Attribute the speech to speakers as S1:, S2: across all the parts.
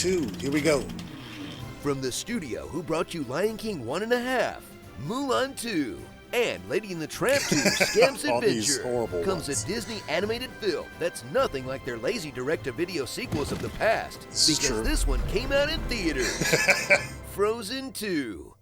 S1: 2. Here we go.
S2: From the studio who brought you Lion King 1.5, Mulan 2, and Lady and the Tramp 2 Scam's
S1: All these
S2: Adventure
S1: horrible
S2: comes
S1: ones.
S2: a Disney animated film that's nothing like their lazy direct-to-video sequels of the past,
S1: This is
S2: because
S1: true.
S2: this one came out in theaters. Frozen 2.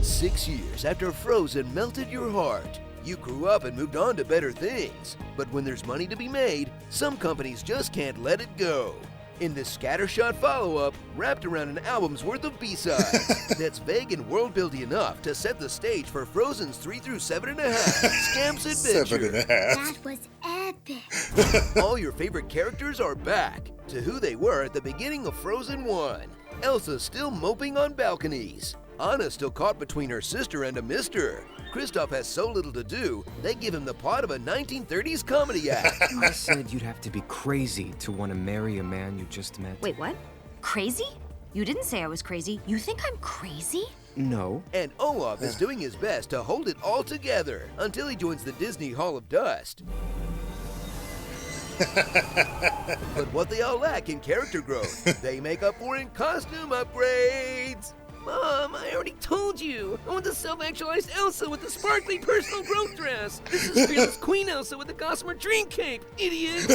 S2: 6 years after Frozen melted your heart, you grew up and moved on to better things. But when there's money to be made, some companies just can't let it go. In this scattershot follow-up, wrapped around an album's worth of B-sides, that's vague and world-building enough to set the stage for Frozen's 3 through 7.5, Scam's Adventure.
S1: 7.5.
S3: That was epic.
S2: All your favorite characters are back to who they were at the beginning of Frozen 1. Elsa's still moping on balconies. Anna's still caught between her sister and a mister. Kristoff has so little to do, they give him the plot of a 1930s comedy act.
S4: I said you'd have to be crazy to want to marry a man you just met.
S5: Wait, what? Crazy? You didn't say I was crazy. You think I'm crazy?
S4: No.
S2: And Olaf is doing his best to hold it all together until he joins the Disney Hall of Dust. But what they all lack in character growth, they make up for in costume upgrades.
S6: Mom, I already told you. I want the self-actualized Elsa with the sparkly personal growth dress. This is fearless Queen Elsa with the gossamer dream cape, idiot.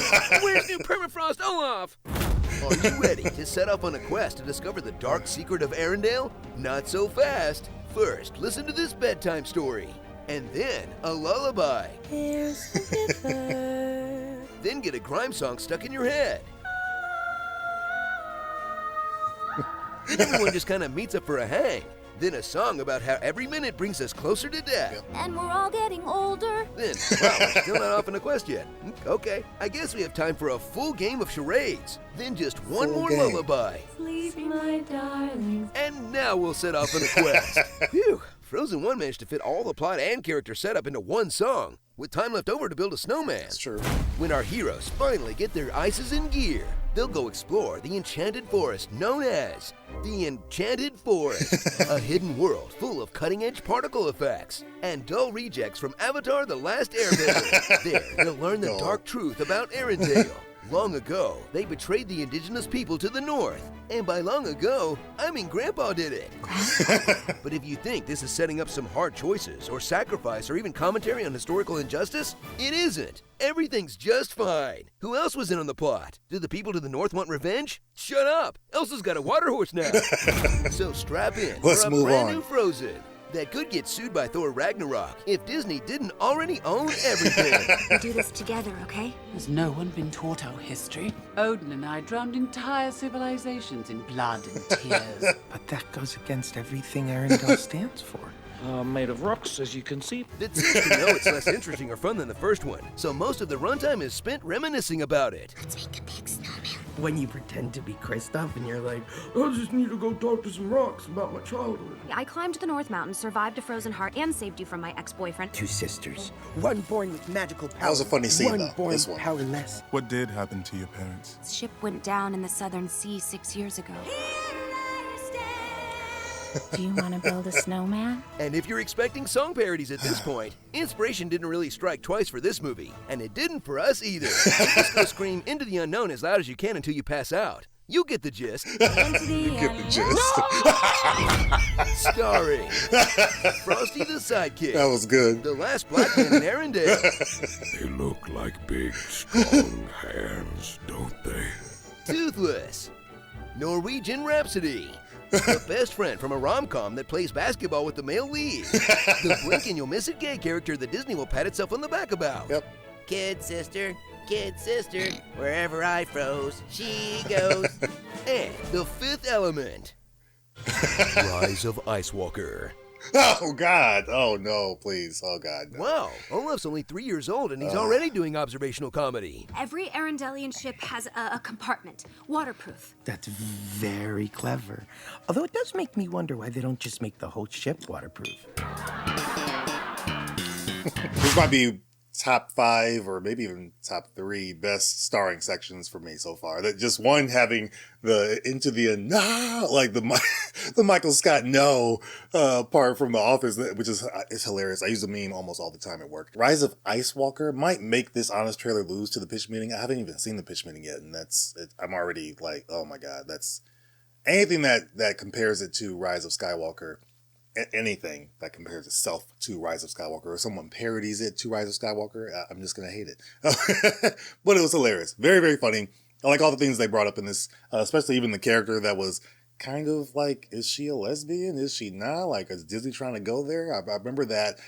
S6: Where's new permafrost Olaf?
S2: Are you ready to set off on a quest to discover the dark secret of Arendelle? Not so fast. First, listen to this bedtime story. And then, a lullaby.
S7: Here's the river.
S2: Then get a grime song stuck in your head. Then everyone just kind of meets up for a hang. Then a song about how every minute brings us closer to death.
S3: And we're all getting older.
S2: Then, wow, we're still not off on a quest yet. Okay, I guess we have time for a full game of charades. Then just one
S1: Full
S2: more
S1: game.
S2: lullaby.
S7: Sleep, my darling.
S2: And now we'll set off on a quest. Phew, Frozen 1 managed to fit all the plot and character setup into one song, with time left over to build a snowman.
S1: That's true.
S2: When our heroes finally get their ices in gear, they'll go explore the enchanted forest known as the Enchanted Forest, a hidden world full of cutting-edge particle effects and dull rejects from Avatar: The Last Airbender. There, they'll learn the
S1: No.
S2: dark truth about Arendelle. Long ago, they betrayed the indigenous people to the north. And by long ago, I mean Grandpa did it. But if you think this is setting up some hard choices or sacrifice or even commentary on historical injustice, it isn't. Everything's just fine. Who else was in on the plot? Do the people to the north want revenge? Shut up! Elsa's got a water horse now. So strap in
S1: Let's
S2: for a
S1: move
S2: brand
S1: on.
S2: new Frozen that could get sued by Thor Ragnarok if Disney didn't already own everything.
S5: We do this together, okay?
S8: Has no one been taught our history? Odin and I drowned entire civilizations in blood and tears.
S4: But that goes against everything Arendelle stands for.
S6: Made of rocks, as you can see.
S2: It seems to know it's less interesting or fun than the first one, so most of the runtime is spent reminiscing about it.
S3: Let's make a big snowman.
S9: When you pretend to be Kristoff and you're like, I just need to go talk to some rocks about my childhood.
S5: I climbed the North Mountain, survived a frozen heart, and saved you from my ex-boyfriend.
S9: 2 sisters. One born with magical power.
S1: That was a funny scene,
S9: One
S1: though,
S9: born
S1: this one.
S9: powerless.
S10: What did happen to your parents?
S5: The ship went down in the Southern Sea 6 years ago.
S7: Do you want to build a snowman?
S2: And if you're expecting song parodies at this point, inspiration didn't really strike twice for this movie, and it didn't for us either. Just go scream Into the Unknown as loud as you can until you pass out. You get the gist.
S7: Into the
S1: You get the gist.
S2: Starring Frosty the Sidekick,
S1: That was good.
S2: the last black man in Arendelle,
S10: They look like big, strong hands, don't they?
S2: Toothless, Norwegian Rhapsody, the best friend from a rom-com that plays basketball with the male lead, the blink and you'll miss it gay character that Disney will pat itself on the back about.
S1: Yep.
S6: Kid sister, wherever I froze, she goes.
S2: And the fifth element, Rise of Ice Walker.
S1: Oh, God. Oh, no, please. Oh, God. No.
S2: Wow, Olaf's only 3 years old and he's already doing observational comedy.
S5: Every Arendellian ship has a compartment, waterproof.
S9: That's very clever. Although it does make me wonder why they don't just make the whole ship waterproof.
S1: This might be top 5 or maybe even top 3 best starring sections for me so far. That just one having the Into the no, like the Michael Scott no part from The Office, which is it's hilarious. I use the meme almost all the time at work. Rise of Ice Walker might make this honest trailer lose to the pitch meeting. I haven't even seen the pitch meeting yet, and I'm already like, oh my God, that's anything that compares it to Rise of Skywalker, anything that compares itself to Rise of Skywalker, or someone parodies it to Rise of Skywalker, I'm just going to hate it. But it was hilarious. Very, very funny. I like all the things they brought up in this, especially even the character that was kind of like, is she a lesbian? Is she not? Like, is Disney trying to go there? I remember that.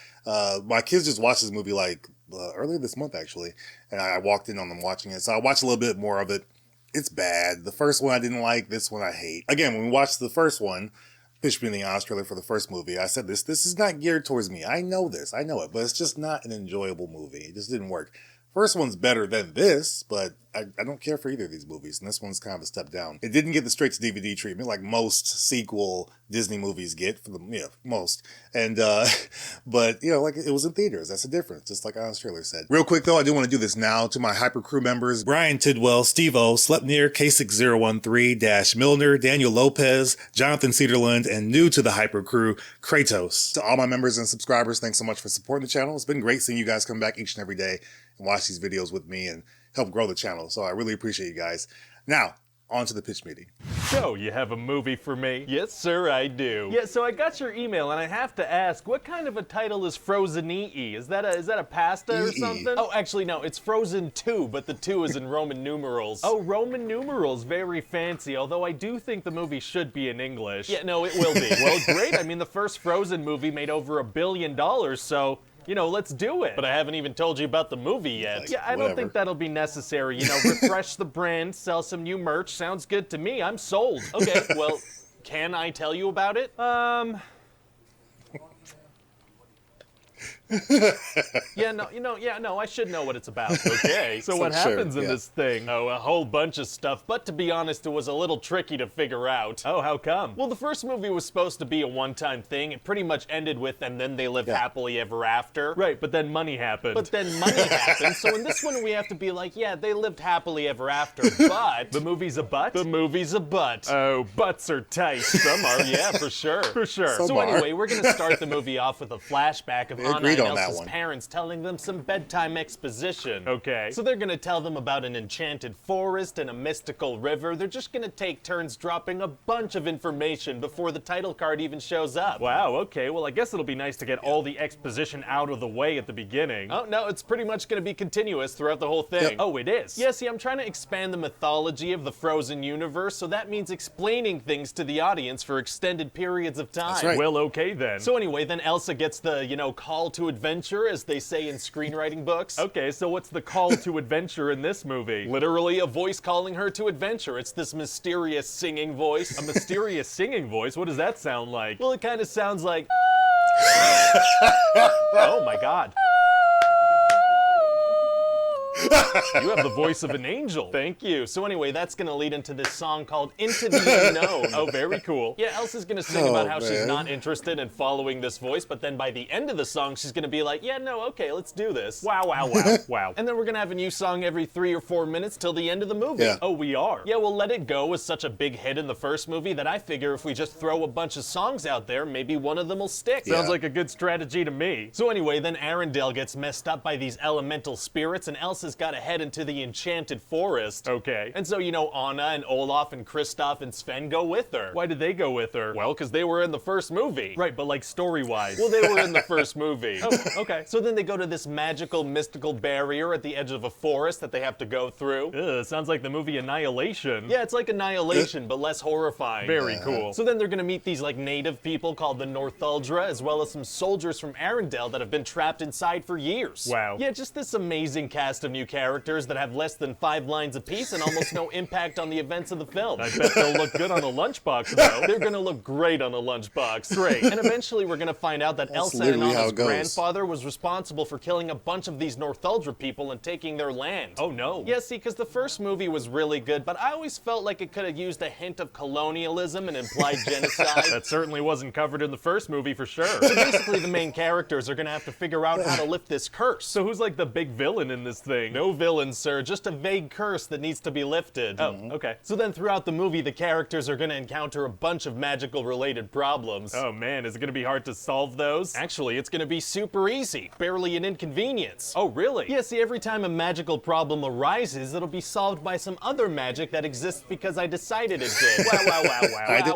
S1: My kids just watched this movie like earlier this month, actually, and I walked in on them watching it. So I watched a little bit more of it. It's bad. The first one I didn't like. This one I hate. Again, when we watched the first one, Pitch Me in the Australia for the first movie, I said this is not geared towards me. I know this. I know it. But it's just not an enjoyable movie. It just didn't work. First one's better than this, but I don't care for either of these movies, and this one's kind of a step down. It didn't get the straight to DVD treatment like most sequel Disney movies get, for the most. And but like it was in theaters. That's the difference, just like Honest Trailer said. Real quick though, I do want to do this now to my Hyper Crew members: Brian Tidwell, Steve-O, Slepnir, K6013, Dash Milner, Daniel Lopez, Jonathan Cedarland, and new to the Hyper Crew, Kratos. To all my members and subscribers, thanks so much for supporting the channel. It's been great seeing you guys come back each and every day and watch these videos with me and help grow the channel. So I really appreciate you guys. Now, on to the pitch meeting.
S11: So, you have a movie for me? Yes, sir, I do. Yeah, so I got your email, and I have to ask, what kind of a title is Frozen-E? Is that a pasta or something? Oh, actually, no, it's Frozen 2, but the 2 is in Roman numerals. Oh, Roman numerals, very fancy, although I do think the movie should be in English. Yeah, no, it will be. Well, great, I mean, the first Frozen movie made over $1 billion, so let's do it. But I haven't even told you about the movie yet. Yeah, I don't think that'll be necessary. Refresh the brand, sell some new merch. Sounds good to me. I'm sold. Okay, well, can I tell you about it? I should know what it's about. Okay. So what happens in this thing? Oh, a whole bunch of stuff, but to be honest, it was a little tricky to figure out. Oh, how come? Well, the first movie was supposed to be a one-time thing. It pretty much ended with, and then they lived happily ever after. Right, but then money happened. So in this one, we have to be like, yeah, they lived happily ever after, but... The movie's a butt? The movie's a butt. Oh, butts are tight. Some are, yeah, for sure. For sure. So anyway, we're gonna start the movie off with a flashback of Anna and Elsa's parents telling them some bedtime exposition. Okay. So they're gonna tell them about an enchanted forest and a mystical river. They're just gonna take turns dropping a bunch of information before the title card even shows up. Wow, okay. Well, I guess it'll be nice to get all the exposition out of the way at the beginning. Oh, no, it's pretty much gonna be continuous throughout the whole thing. Yep. Oh, it is? Yeah, see, I'm trying to expand the mythology of the Frozen universe, so that means explaining things to the audience for extended periods of time. That's right. Well, okay then. So anyway, then Elsa gets the, call to adventure, as they say in screenwriting books. Okay, so what's the call to adventure in this movie? Literally a voice calling her to adventure. It's this mysterious singing voice. A mysterious singing voice? What does that sound like? Well, it kind of sounds like... Oh my god. You have the voice of an angel. Thank you. So anyway, that's gonna lead into this song called Into the Unknown. Oh, very cool. Yeah, Elsa's gonna sing about how she's not interested in following this voice, but then by the end of the song, she's gonna be like, yeah, no, okay, let's do this. Wow, wow, wow, wow. And then we're gonna have a new song every 3 or 4 minutes till the end of the movie. Yeah. Oh, we are? Yeah, well, Let It Go was such a big hit in the first movie that I figure if we just throw a bunch of songs out there, maybe one of them will stick. Yeah. Sounds like a good strategy to me. So anyway, then Arendelle gets messed up by these elemental spirits, and Elsa's gotta head into the enchanted forest. Okay. And so, Anna and Olaf and Kristoff and Sven go with her. Why did they go with her? Well, because they were in the first movie. Right, but like story-wise. Well, they were in the first movie. Oh, okay. So then they go to this magical, mystical barrier at the edge of a forest that they have to go through. Ugh, sounds like the movie Annihilation. Yeah, it's like Annihilation, but less horrifying. Very cool. So then they're gonna meet these native people called the Northuldra, as well as some soldiers from Arendelle that have been trapped inside for years. Wow. Yeah, just this amazing cast of new characters that have less than 5 lines apiece and almost no impact on the events of the film. I bet they'll look good on a lunchbox, though. They're gonna look great on a lunchbox. Great. And eventually we're gonna find out that Elsa and Anna's grandfather was responsible for killing a bunch of these Northuldra people and taking their land. Oh no. Yeah, see, because the first movie was really good, but I always felt like it could have used a hint of colonialism and implied genocide. That certainly wasn't covered in the first movie for sure. So basically the main characters are gonna have to figure out how to lift this curse. So who's like the big villain in this thing? amazing. No villain, sir, just a vague curse that needs to be lifted. Oh, okay. So then throughout the movie, the characters are gonna encounter a bunch of magical related problems. Oh man, is it gonna be hard to solve those? Actually, it's gonna be super easy. Barely an inconvenience. Oh, really? Yeah, see, every time a magical problem arises, it'll be solved by some other magic that exists because I decided it did. Wow.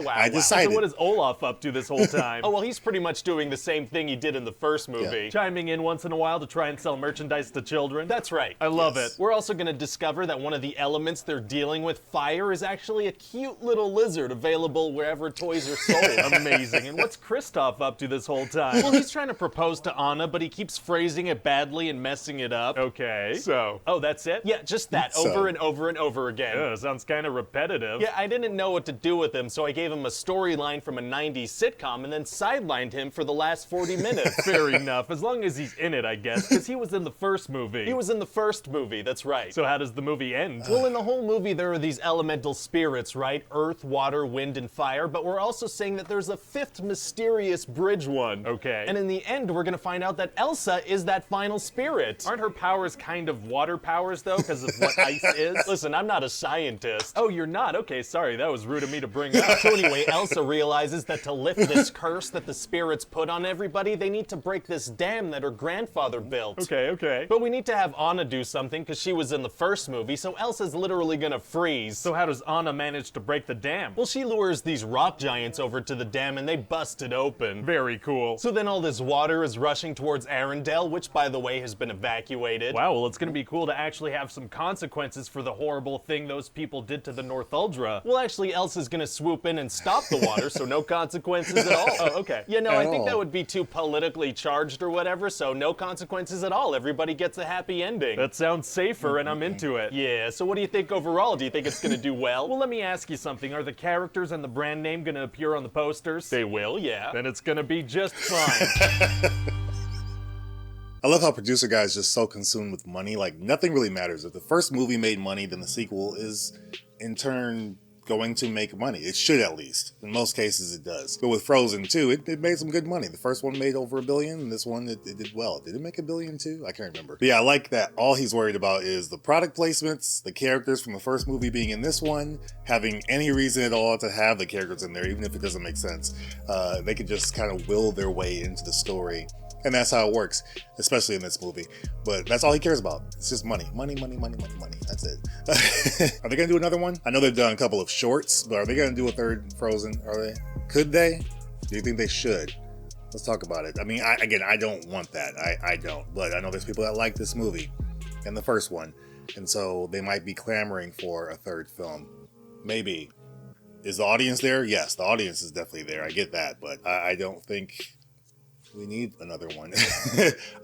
S1: I decided.
S11: So what is Olaf up to this whole time? Oh, well, he's pretty much doing the same thing he did in the first movie. Chiming in once in a while to try and sell merchandise to children. That's right. I love it. We're also gonna discover that one of the elements they're dealing with, fire, is actually a cute little lizard available wherever toys are sold. Amazing. And what's Kristoff up to this whole time? Well, he's trying to propose to Anna, but he keeps phrasing it badly and messing it up. Okay. So. Oh, that's it? Yeah, just that. Over and over and over again. Yeah, sounds kind of repetitive. Yeah, I didn't know what to do with him, so I gave him a storyline from a 90s sitcom and then sidelined him for the last 40 minutes. Fair enough. As long as he's in it, I guess, because he was in the first movie. He was in the first movie, that's right. So how does the movie end? Well, in the whole movie, there are these elemental spirits, right? Earth, water, wind, and fire, but we're also saying that there's a fifth mysterious bridge one. Okay. And in the end, we're gonna find out that Elsa is that final spirit. Aren't her powers kind of water powers, though, because of what ice is? Listen, I'm not a scientist. Oh, you're not? Okay, sorry, that was rude of me to bring up. So anyway, Elsa realizes that to lift this curse that the spirits put on everybody, they need to break this dam that her grandfather built. Okay. But we need to have Anna do something, because she was in the first movie, so Elsa's literally gonna freeze. So how does Anna manage to break the dam? Well, she lures these rock giants over to the dam and they bust it open. Very cool. So then all this water is rushing towards Arendelle, which by the way has been evacuated. Wow, well it's gonna be cool to actually have some consequences for the horrible thing those people did to the Northuldra. Well, actually Elsa's gonna swoop in and stop the water, so no consequences at all. Oh, okay. Yeah, no, I think that would be too politically charged or whatever, so no consequences at all. Everybody gets a happy ending. That sounds safer and I'm into it. Yeah, so what do you think overall? Do you think it's gonna do well? Well, let me ask you something. Are the characters and the brand name gonna appear on the posters? They will, yeah. Then it's gonna be just fine.
S1: I love how producer guys just so consumed with money. Like, nothing really matters. If the first movie made money, then the sequel is, in turn, going to make money. It should, at least. In most cases, it does. But with Frozen 2, it made some good money. The first one made over $1 billion, and this one, it did well. Did it make $1 billion too? I can't remember. But yeah, I like that all he's worried about is the product placements, the characters from the first movie being in this one, having any reason at all to have the characters in there, even if it doesn't make sense. They could just kind of will their way into the story. And that's how it works, especially in this movie. But that's all he cares about. It's just money. Money. That's it. Are they going to do another one? I know they've done a couple of shorts, but are they going to do a third Frozen? Are they? Could they? Do you think they should? Let's talk about it. I mean, I don't want that. I don't. But I know there's people that like this movie and the first one. And so they might be clamoring for a third film. Maybe. Is the audience there? Yes, the audience is definitely there. I get that. But I don't think we need another one.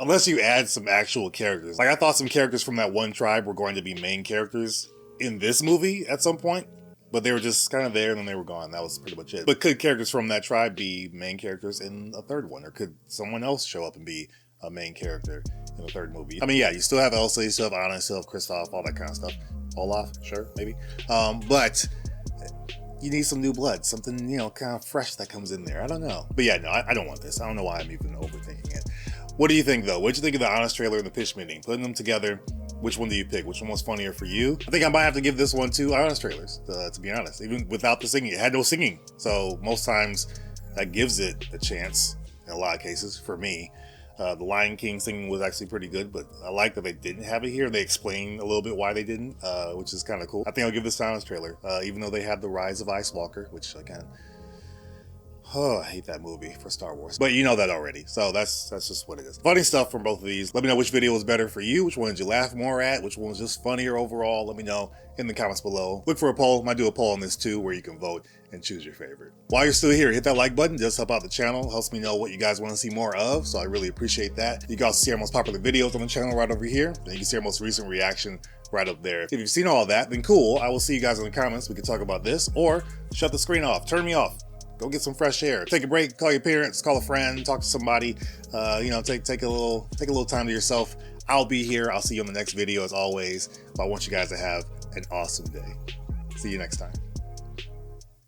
S1: Unless you add some actual characters. Like, I thought some characters from that one tribe were going to be main characters in this movie at some point, but they were just kind of there and then they were gone. That was pretty much it. But could characters from that tribe be main characters in a third one? Or could someone else show up and be a main character in the third movie? I mean, yeah, you still have Elsa, you still have Anna, you still have Kristoff, all that kind of stuff. Olaf, sure, maybe. But you need some new blood, something, kind of fresh that comes in there. I don't know. But yeah, no, I don't want this. I don't know why I'm even overthinking it. What do you think, though? What did you think of the Honest trailer and the pitch meeting? Putting them together, which one do you pick? Which one was funnier for you? I think I might have to give this one to Honest trailers, to be honest. Even without the singing. It had no singing. So most times that gives it a chance, in a lot of cases, for me. The Lion King singing was actually pretty good, but I like that they didn't have it here. They explained a little bit why they didn't, which is kind of cool. I think I'll give this to Honest trailer, even though they had The Rise of Ice Walker, which again, I hate that movie for Star Wars. But you know that already, so that's just what it is. Funny stuff from both of these. Let me know which video was better for you, which one did you laugh more at, which one was just funnier overall. Let me know in the comments below. Look for a poll. I might do a poll on this too, where you can vote and choose your favorite. While you're still here, hit that like button. Just help out the channel. Helps me know what you guys want to see more of, so I really appreciate that. You can also see our most popular videos on the channel right over here. And you can see our most recent reaction right up there. If you've seen all that, then cool. I will see you guys in the comments. We can talk about this, or shut the screen off, turn me off. Go get some fresh air. Take a break, call your parents, call a friend, talk to somebody. Take a little time to yourself. I'll be here. I'll see you on the next video as always. But I want you guys to have an awesome day. See you next time.